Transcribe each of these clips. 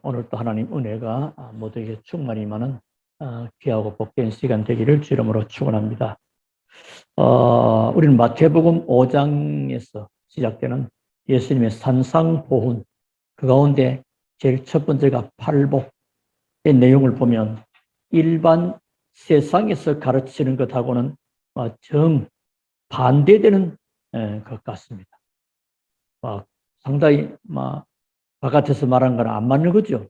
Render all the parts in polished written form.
오늘 또 하나님 은혜가 모두에게 충만히 임하는 귀하고 복된 시간 되기를 주 이름으로 축원합니다. 우리는 마태복음 5장에서 시작되는 예수님의 산상보훈, 그 가운데 제일 첫 번째가 팔복의 내용을 보면 일반 세상에서 가르치는 것하고는 정 반대되는 것 같습니다. 상당히 바깥에서 말한 거랑 안 맞는 거죠.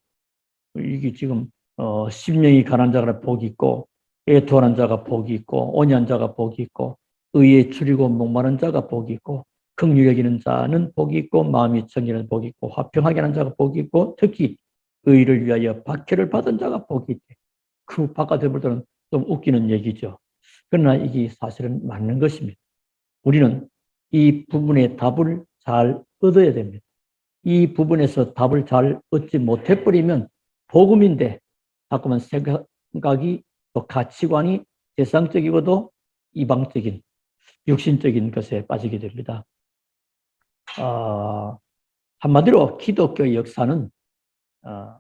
이게 지금 10명이 가난 자가 복이 있고, 애통하는 자가 복이 있고, 온유한 자가 복이 있고, 의에 줄이고 목마른 자가 복이 있고, 긍휼히 여기는 자는 복이 있고, 마음이 청결한 복이 있고, 화평하게 하는 자가 복이 있고, 특히 의를 위하여 박해를 받은 자가 복이 있대. 그 바깥에 볼 때는 좀 웃기는 얘기죠. 그러나 이게 사실은 맞는 것입니다. 우리는 이 부분의 답을 잘 얻어야 됩니다. 이 부분에서 답을 잘 얻지 못해버리면 복음인데 자꾸만 생각이 또 가치관이 세상적이고도 이방적인 육신적인 것에 빠지게 됩니다. 한마디로 기독교의 역사는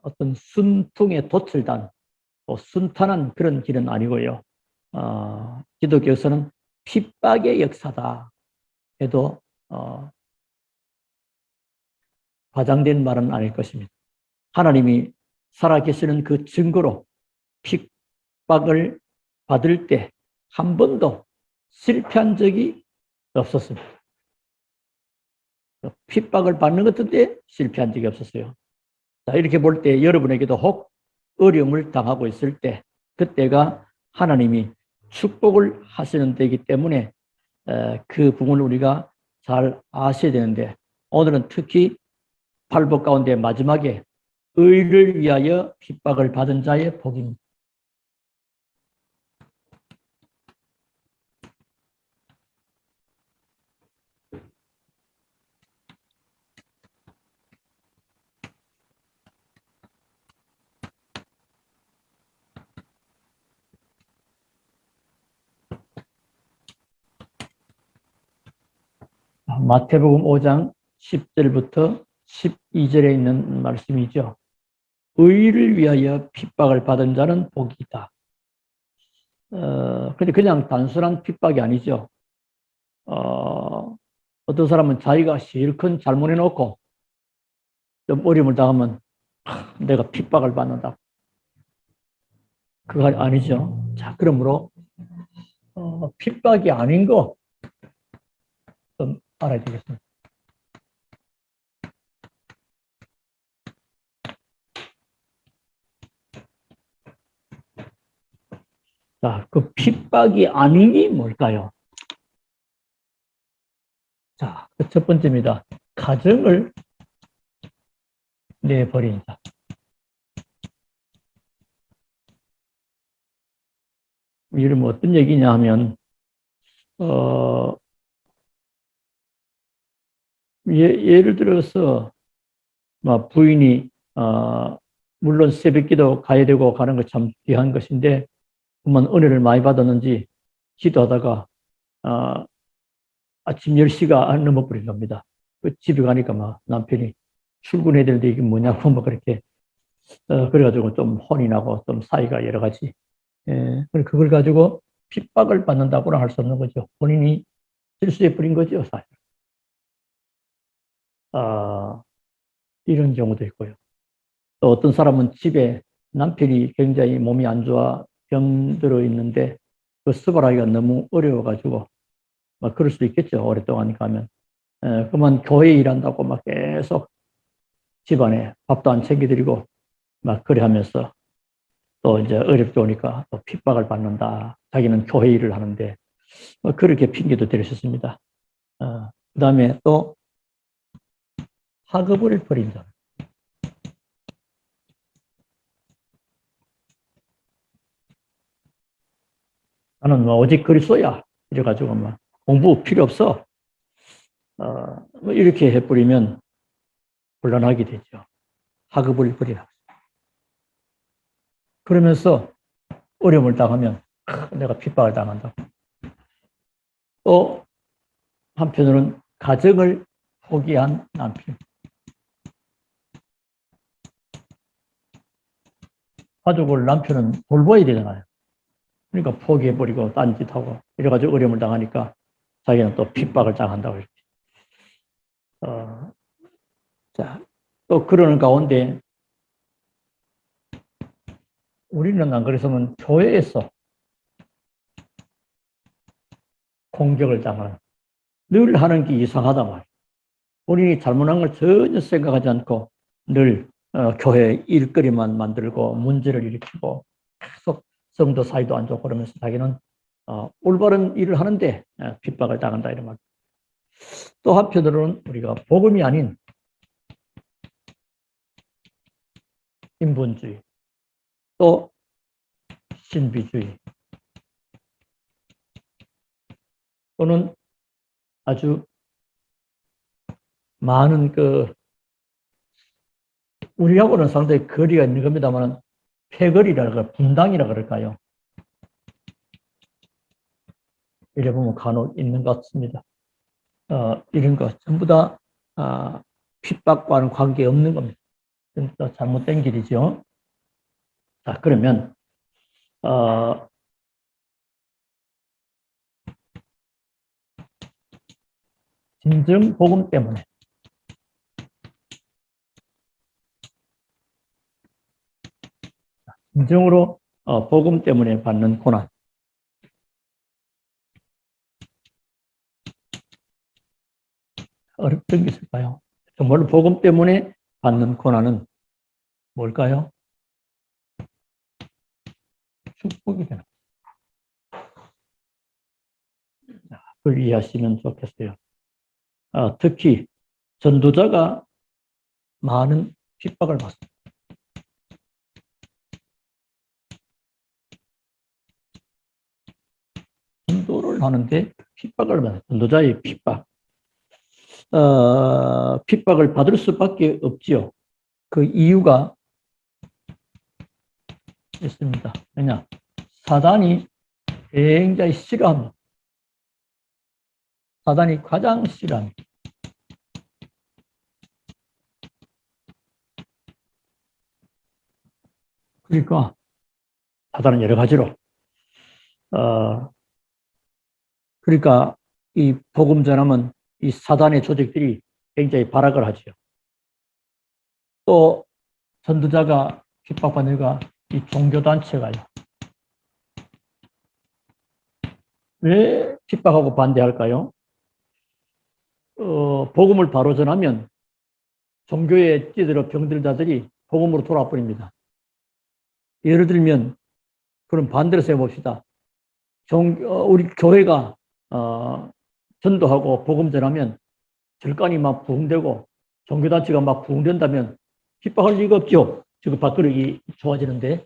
어떤 순풍에 도철단 또 순탄한 그런 길은 아니고요. 기독교 역사는 핍박의 역사다 해도 과장된 말은 아닐 것입니다. 하나님이 살아계시는 그 증거로 핍박을 받을 때 한 번도 실패한 적이 없었습니다. 핍박을 받는 것인데 실패한 적이 없었어요. 자, 이렇게 볼 때 여러분에게도 혹 어려움을 당하고 있을 때 그때가 하나님이 축복을 하시는 때이기 때문에 그 부분을 우리가 잘 아셔야 되는데 오늘은 특히 팔복 가운데 마지막에 의를 위하여 핍박을 받은 자의 복입니다. 마태복음 5장 10절부터 12절에 있는 말씀이죠. 의를 위하여 핍박을 받은 자는 복이 있다. 근데 그냥 단순한 핍박이 아니죠. 어떤 사람은 자기가 실컷 잘못해놓고 좀 어려움을 당하면 내가 핍박을 받는다. 그거 아니죠. 자, 그러므로 핍박이 아닌 거 좀 알아야 되겠습니다. 자, 그 핍박이 아닌 게 뭘까요? 자, 그 첫 번째입니다. 가정을 내버린다. 이러면 어떤 얘기냐 하면, 예를 들어서, 부인이, 물론 새벽기도 가야 되고 가는 거 참 귀한 것인데, 그만 은혜를 많이 받았는지 기도하다가, 아침 10시가 안 넘어버린 겁니다. 집에 가니까 남편이 출근해야 되는데 이게 뭐냐고 그렇게, 그래가지고 좀 혼이 나고 좀 사이가 여러 가지. 그걸 가지고 핍박을 받는다고는 할 수 없는 거죠. 본인이 실수해 버린 거죠, 사실. 이런 경우도 있고요. 또 어떤 사람은 집에 남편이 굉장히 몸이 안 좋아 병들어 있는데 그 수발하기가 너무 어려워가지고 그럴 수도 있겠죠. 오랫동안 가면. 그만 교회 일한다고 계속 집안에 밥도 안 챙겨드리고 그래 하면서 또 이제 어렵게 오니까 또 핍박을 받는다. 자기는 교회 일을 하는데 그렇게 핑계도 댈 수 있습니다. 그 다음에 또 학업을 버린다. 나는 오직 그리스도야. 이래가지고 공부 필요 없어. 이렇게 해버리면 곤란하게 되죠. 학업을 버리라. 그러면서 어려움을 당하면 내가 핍박을 당한다. 또 한편으로는 가정을 포기한 남편. 가족을 남편은 돌봐야 되잖아요. 그러니까 포기해버리고 딴짓하고 이래가지고 어려움을 당하니까 자기는 또 핍박을 당한다고 이렇게. 자, 또 그러는 가운데 우리는 안 그랬으면 교회에서 공격을 당하는 늘 하는 게 이상하단 말이에요. 본인이 잘못한 걸 전혀 생각하지 않고 늘 교회 일거리만 만들고 문제를 일으키고 계속 성도 사이도 안 좋고 그러면서 자기는 올바른 일을 하는데 핍박을 당한다 이런 말. 또 한편으로는 우리가 복음이 아닌 인본주의 또 신비주의 또는 아주 많은 우리하고는 상당히 거리가 있는 겁니다만 패거리라 그럴까 분당이라 그럴까요? 이래 보면 간혹 있는 것 같습니다. 이런 것 전부 다 핍박과는 관계없는 겁니다. 진짜 잘못된 길이죠. 자, 그러면 진정 복음 때문에 진정으로 복음 때문에 받는 고난. 어렵던 게 있을까요? 정말로 복음 때문에 받는 고난은 뭘까요? 축복이 되는. 그걸 이해하시면 좋겠어요. 특히 전도자가 많은 핍박을 받습니다. 전도를 하는데 핍박을 받아요. 전도자의 핍박. 핍박을 받을 수밖에 없지요. 그 이유가 있습니다. 왜냐? 사단이 굉장히 싫어합니다. 사단이 가장 싫어합니다. 그러니까 사단은 여러 가지로 그러니까 이 복음 전하면 이 사단의 조직들이 굉장히 발악을 하죠. 또 전도자가 핍박받는 이유가 이 종교단체가요. 왜 핍박하고 반대할까요? 복음을 바로 전하면 종교에 찌들어 병들자들이 복음으로 돌아와 버립니다. 예를 들면 그럼 반대로 생각해봅시다. 우리 교회가 전도하고 복음 전하면 절간이 막 부흥되고 종교단체가 막 부흥된다면 핍박할 리가 없죠. 지금 밥그릇이 좋아지는데.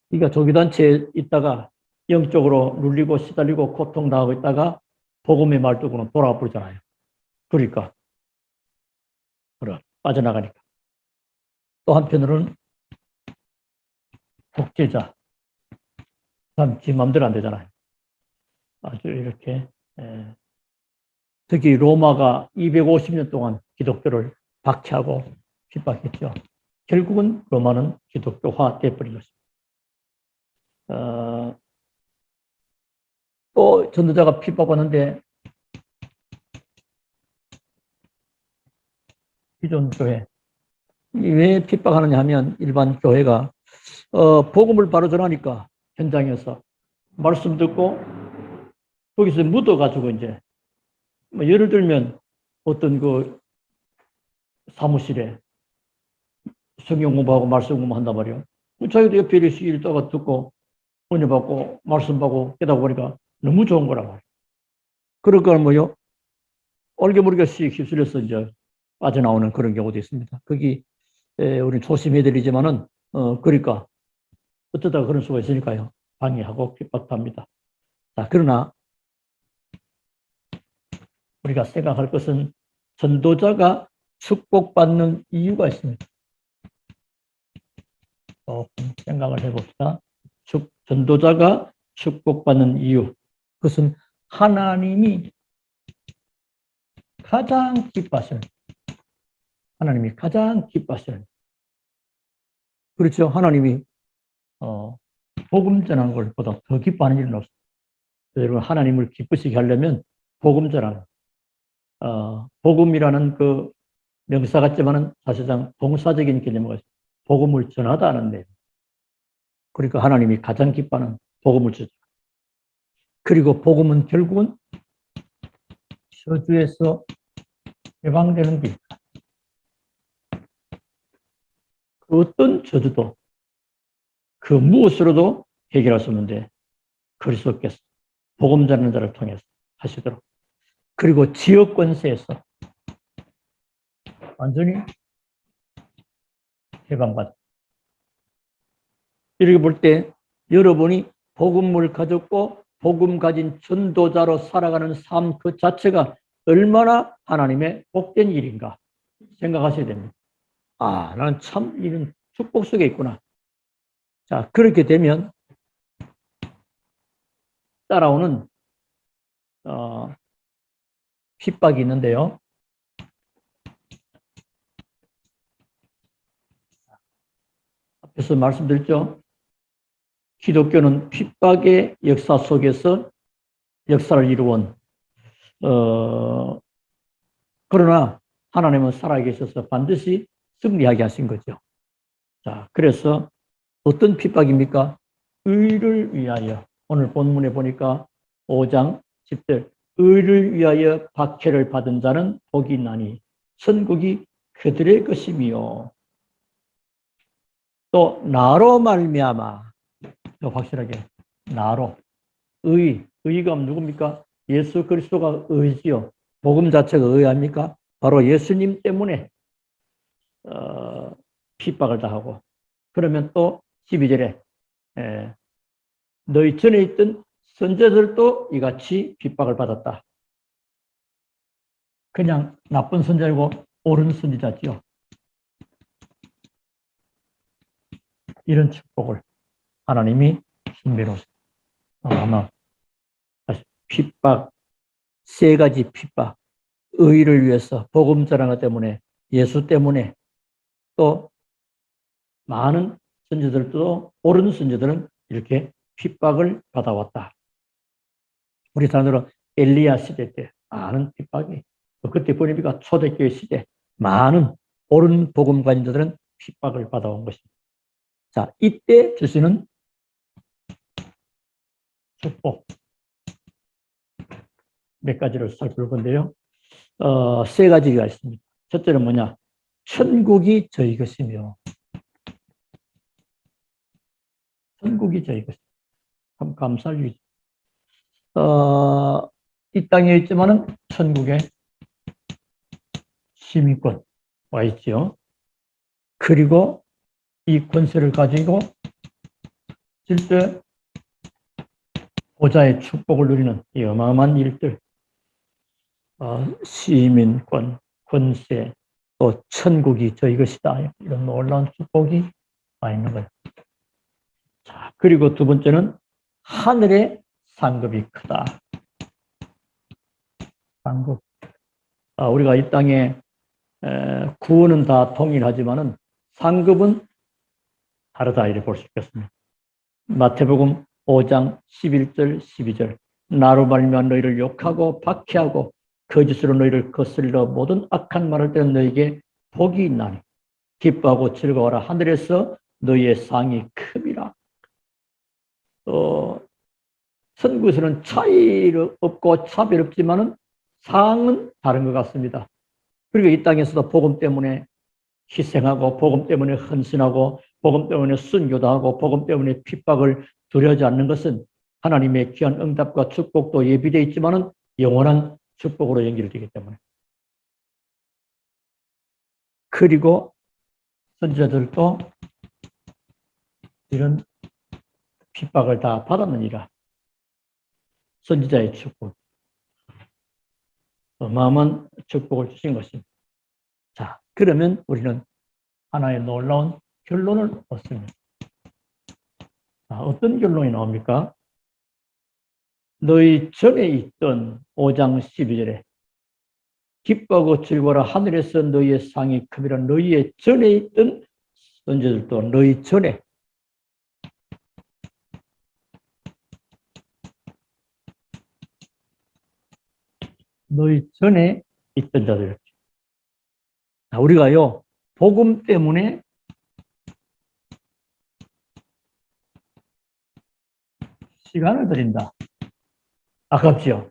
그러니까 종교단체에 있다가 영적으로 눌리고 시달리고 고통당하고 있다가 복음의 말뚝으로 돌아와 버리잖아요. 그러니까 빠져나가니까. 또 한편으로는 독재자. 참, 지 마음대로 안 되잖아요. 아주 이렇게, 특히 로마가 250년 동안 기독교를 박해하고 핍박했죠. 결국은 로마는 기독교화 돼버린 것입니다. 또 전도자가 핍박받는데 기존 교회 왜 핍박하느냐 하면 일반 교회가 복음을 바로 전하니까 현장에서 말씀 듣고 거기서 묻어가지고 이제 뭐 예를 들면 어떤 그 사무실에 성경 공부하고 말씀 공부한단 말이에요. 자기도 옆에 이렇게 읽다가 듣고 은혜 받고 말씀 받고 깨닫고 보니까 너무 좋은 거란 말이에요. 그러니까 뭐요? 얼개무리가 휩쓸려서 이제 빠져나오는 그런 경우도 있습니다. 거기 우리 조심해드리지만은 그러니까 어쩌다가 그런 수가 있으니까요. 방해하고 핍박도 합니다. 자, 그러나 우리가 생각할 것은 전도자가 축복받는 이유가 있습니다. 생각을 해봅시다. 전도자가 축복받는 이유. 그것은 하나님이 가장 기뻐하시는, 하나님이 가장 기뻐하시는. 그렇죠. 하나님이 복음 전하는 것보다 더 기뻐하는 일은 없어요. 여러분, 하나님을 기쁘시게 하려면 복음 전하는, 복음이라는 그 명사 같지만은 사실상 동사적인 개념을 복음을 전하다는 데. 그러니까 하나님이 가장 기뻐하는 복음을 주죠. 그리고 복음은 결국은 저주에서 해방되는 길. 그 어떤 저주도 그 무엇으로도 해결할 수 없는데 그리스도께서 복음 전하는 자를 통해서 하시도록. 그리고 지역 권세에서 완전히 해방받아. 이렇게 볼 때 여러분이 복음을 가졌고 복음 가진 전도자로 살아가는 삶 그 자체가 얼마나 하나님의 복된 일인가 생각하셔야 됩니다. 아, 나는 참 이런 축복 속에 있구나. 자, 그렇게 되면 따라오는 핍박이 있는데요. 앞에서 말씀드렸죠. 기독교는 핍박의 역사 속에서 역사를 이루온 그러나 하나님은 살아계셔서 반드시 승리하게 하신 거죠. 자, 그래서 어떤 핍박입니까? 의를 위하여. 오늘 본문에 보니까 5장 10절 의를 위하여 박해를 받은 자는 복이 있나니 천국이 그들의 것이며 또 나로 말미암아 더 확실하게 나로 의가 누굽니까? 예수 그리스도가 의지요. 복음 자체가 의합니까? 바로 예수님 때문에 핍박을 당하고 그러면 또 12절에 너희 전에 있던 선자들도 이같이 핍박을 받았다. 그냥 나쁜 선자이고 옳은 선지자지요. 이런 축복을 하나님이 신비로우십니다. 아마 핍박, 세 가지 핍박, 의를 위해서 복음 전하는 것 때문에 예수 때문에 또 많은 선지자들도 옳은 선지자들은 이렇게 핍박을 받아왔다. 우리 사람들은 엘리야 시대 때 많은 핍박이 그때 보니까 초대교회 시대 많은 옳은 복음가인들은 핍박을 받아온 것입니다. 자, 이때 주시는 축복 몇 가지를 살펴볼 건데요. 세 가지가 있습니다. 첫째는 뭐냐? 천국이 저희 것이며 천국이 저희 것. 참 감사할 일이죠. 이 땅에 있지만은 천국에 시민권 와 있죠. 그리고 이 권세를 가지고 실제 보좌의 축복을 누리는 이 어마어마한 일들, 시민권, 권세, 또 천국이 저희 것이다. 이런 놀라운 축복이 와 있는 거예요. 자, 그리고 두 번째는 하늘의 상급이 크다. 상급. 우리가 이 땅에 구원은 다 동일하지만은 상급은 다르다 이렇게 볼 수 있겠습니다. 마태복음 5장 11절 12절 나로 말미암아 너희를 욕하고 박해하고 거짓으로 너희를 거슬러 모든 악한 말을 때는 너희에게 복이 있나니 기뻐하고 즐거워라 하늘에서 너희의 상이 큼이라. 천국에서는 차이를 없고 차별 없지만은 상은 다른 것 같습니다. 그리고 이 땅에서도 복음 때문에 희생하고 복음 때문에 헌신하고 복음 때문에 순교도 하고 복음 때문에 핍박을 두려워하지 않는 것은 하나님의 귀한 응답과 축복도 예비되어 있지만은 영원한 축복으로 연결되기 때문에. 그리고 선지자들도 이런 핍박을 다 받았느니라. 선지자의 축복. 어마어마한 축복을 주신 것입니다. 자, 그러면 우리는 하나의 놀라운 결론을 얻습니다. 어떤 결론이 나옵니까? 너희 전에 있던 5장 12절에 기뻐하고 즐거워라 하늘에서 너희의 상이 큼이라. 너희의 전에 있던 선지자들도 너희 전에 너희 전에 있던 자들. 우리가요, 복음 때문에 시간을 들인다. 아깝지요?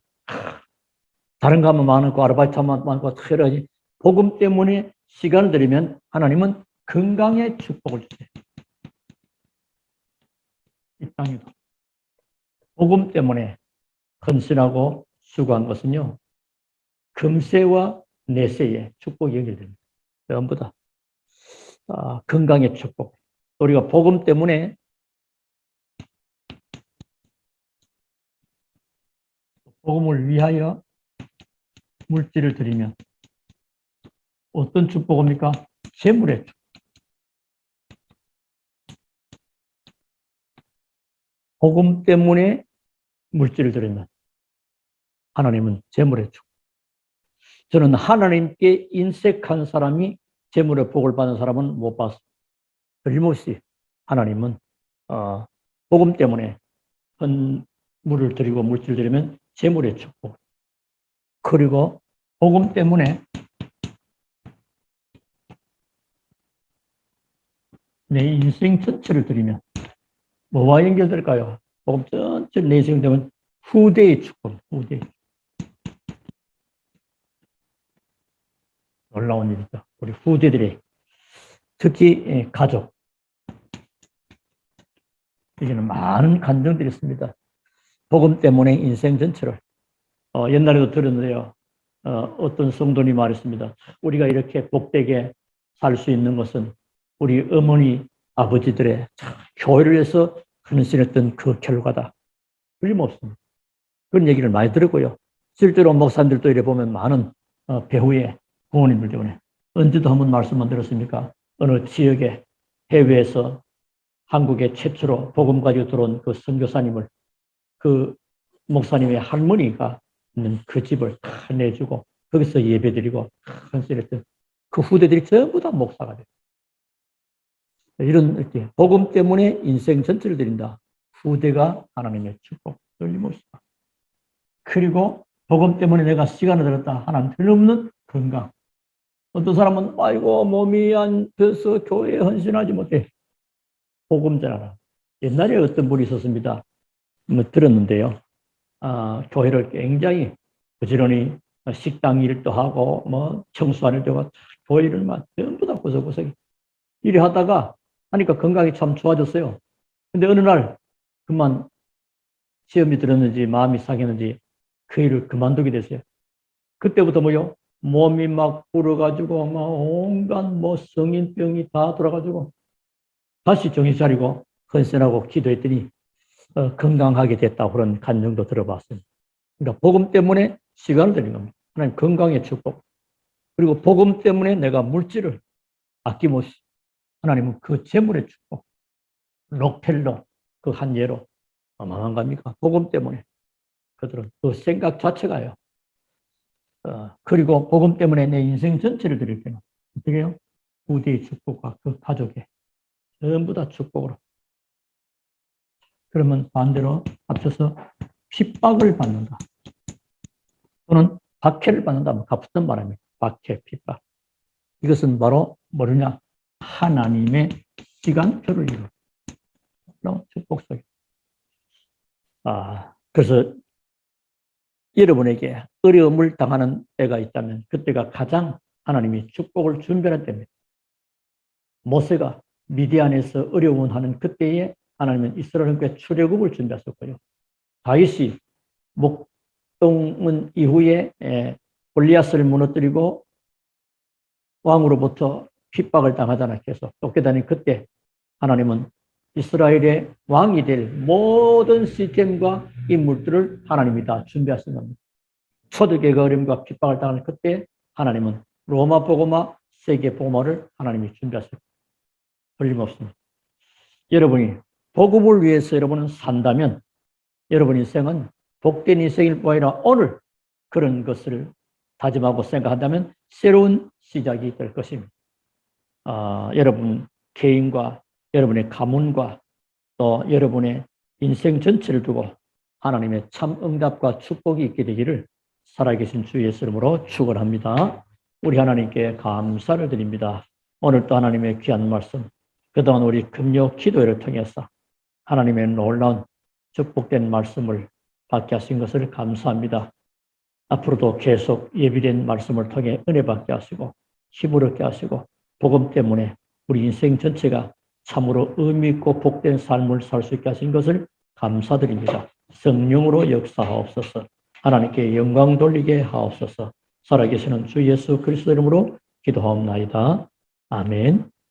다른 거 하면 많고, 아르바이트 하면 많고, 특별하지. 복음 때문에 시간을 들이면 하나님은 건강의 축복을 주세요. 이 땅에도. 복음 때문에 헌신하고 수고한 것은요, 금세와 내세의 축복이 연결됩니다. 전부 다. 건강의 축복. 우리가 복음 때문에 복음을 위하여 물질을 드리면 어떤 축복입니까? 재물의 축복. 복음 때문에 물질을 드리면 하나님은 재물의 축복. 저는 하나님께 인색한 사람이 재물의 복을 받는 사람은 못 봤어요. 틀림없이 하나님은 복음 때문에 물을 드리고 물질을 드리면 재물의 축복. 그리고 복음 때문에 내 인생 전체를 드리면 뭐와 연결될까요? 복음 전체를 내 인생 되면 후대의 축복, 후대. 놀라운 일이죠. 우리 후대들이 특히 가족. 여기는 많은 간증들이 있습니다. 복음 때문에 인생 전체를. 옛날에도 들었는데요. 어떤 성도님 말했습니다. 우리가 이렇게 복되게 살 수 있는 것은 우리 어머니, 아버지들의 교회를 위해서 헌신했던 그 결과다. 틀림없습니다. 그런 얘기를 많이 들었고요. 실제로 목사님들도 이래 보면 많은 배후의 부모님들 때문에 언제도 한번 말씀만 들었습니까? 어느 지역에 해외에서 한국에 최초로 복음 가지고 들어온 그 선교사님을 그 목사님의 할머니가 있는 그 집을 다 내주고 거기서 예배드리고 헌신했던 그 후대들이 전부 다 목사가 돼요. 이런 이렇게 복음 때문에 인생 전체를 드린다. 후대가 하나님의 축복 틀림없이. 그리고 복음 때문에 내가 시간을 들었다. 하나님 틀림없는 건강. 어떤 사람은 아이고 몸이 안 돼서 교회에 헌신하지 못해. 복음 전하라. 옛날에 어떤 분이 있었습니다. 들었는데요. 교회를 굉장히 부지런히 식당 일도 하고 청소하는 일도 하고 교회를 막 전부 다 구석구석 일을 하다가 하니까 건강이 참 좋아졌어요. 근데 어느 날 그만 시험이 들었는지 마음이 상했는지 그 일을 그만두게 됐어요. 그때부터 뭐요? 몸이 막 불어가지고 막 온갖 성인병이 다 돌아가지고 다시 정신 차리고 헌신하고 기도했더니 건강하게 됐다고 그런 간증도 들어봤습니다. 그러니까 복음 때문에 시간을 드린 겁니다. 하나님 건강의 축복. 그리고 복음 때문에 내가 물질을 아낌없이 하나님은 그 재물의 축복. 록펠러 그 한 예로 어마어마한 겁니까? 복음 때문에 그들은 그 생각 자체가요. 그리고 복음 때문에 내 인생 전체를 드릴 때는 어떻게 해요? 부대의 축복과 그 가족의 전부 다 축복으로. 그러면 반대로 합쳐서 핍박을 받는다. 또는 박해를 받는다. 같은 말입니다. 박해, 핍박. 이것은 바로 뭐냐? 하나님의 시간표를 이루는 축복 속에. 그래서 여러분에게 어려움을 당하는 때가 있다면 그때가 가장 하나님이 축복을 준비할 때입니다. 모세가 미디안에서 어려움을 하는 그때에 하나님은 이스라엘께 출애굽을 준비하셨고요. 다윗이 목동문 이후에 골리앗을 무너뜨리고 왕으로부터 핍박을 당하잖아요. 계속 쫓겨다닌 그때 하나님은 이스라엘의 왕이 될 모든 시스템과 인물들을 하나님이 다 준비하신 겁니다. 초대교회의 어려움과 핍박을 당하는 그때 하나님은 로마 복음화, 세계 복음화를 하나님이 준비하셨습니다. 틀림없습니다. 여러분이 복음을 위해서 여러분은 산다면 여러분 인생은 복된 인생일 뿐 아니라 오늘 그런 것을 다짐하고 생각한다면 새로운 시작이 될 것입니다. 여러분 개인과 여러분의 가문과 또 여러분의 인생 전체를 두고 하나님의 참 응답과 축복이 있게 되기를 살아계신 주 예수 이름으로 축원합니다. 우리 하나님께 감사를 드립니다. 오늘 또 하나님의 귀한 말씀, 그동안 우리 금요 기도회를 통해서 하나님의 놀라운 축복된 말씀을 받게 하신 것을 감사합니다. 앞으로도 계속 예비된 말씀을 통해 은혜 받게 하시고 힘을 얻게 하시고 복음 때문에 우리 인생 전체가 참으로 의미 있고 복된 삶을 살 수 있게 하신 것을 감사드립니다. 성령으로 역사하옵소서. 하나님께 영광 돌리게 하옵소서. 살아계시는 주 예수 그리스도 이름으로 기도하옵나이다. 아멘.